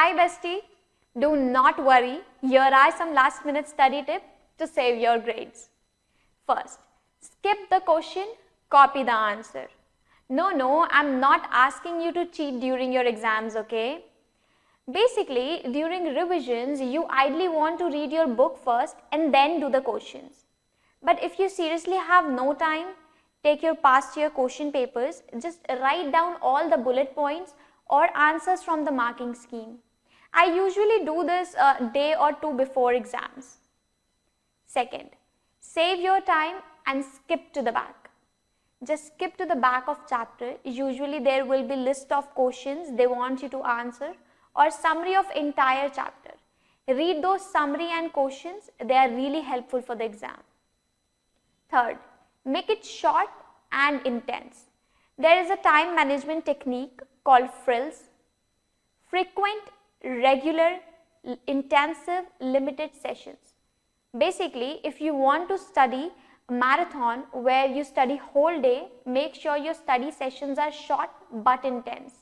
Hi bestie, do not worry, here are some last minute study tips to save your grades. First, skip the question, copy the answer. No, I'm not asking you to cheat during your exams, okay? Basically, during revisions, you ideally want to read your book first and then do the questions. But if you seriously have no time, take your past year question papers, just write down all the bullet points or answers from the marking scheme. I usually do this a day or two before exams. Second, save your time and skip to the back. Just skip to the back of chapter. Usually there will be list of questions they want you to answer or summary of entire chapter. Read those summary and questions. They are really helpful for the exam. Third, make it short and intense. There is a time management technique called frills. Frequent, regular, intensive, limited sessions. Basically, if you want to study a marathon where you study whole day, make sure your study sessions are short but intense.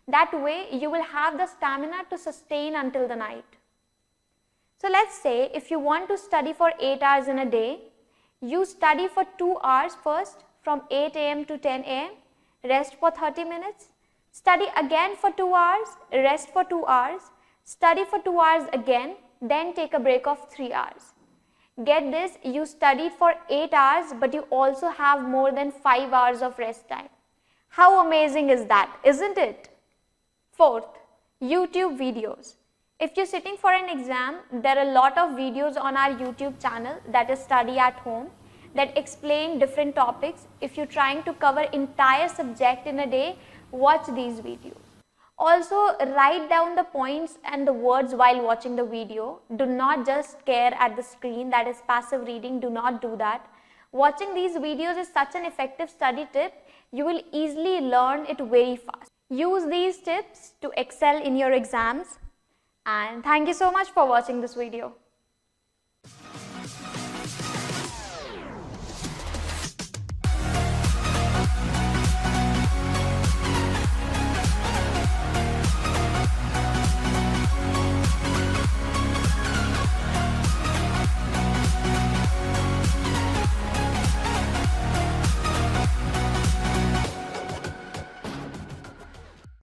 That way, you will have the stamina to sustain until the night. So let's say if you want to study for 8 hours in a day, you study for 2 hours first from 8 am to 10 am, rest for 30 minutes, study again for 2 hours, rest for 2 hours, study for 2 hours again, then take a break of 3 hours. Get this, you studied for 8 hours but you also have more than 5 hours of rest time. How amazing is that, isn't it? Fourth, YouTube videos. If you're sitting for an exam, there are a lot of videos on our YouTube channel that is Study at Home that explain different topics. If you're trying to cover entire subject in a day, watch these videos. Also, write down the points and the words while watching the video. Do not just stare at the screen, that is passive reading, do not do that. Watching these videos is such an effective study tip, you will easily learn it very fast. Use these tips to excel in your exams. And thank you so much for watching this video.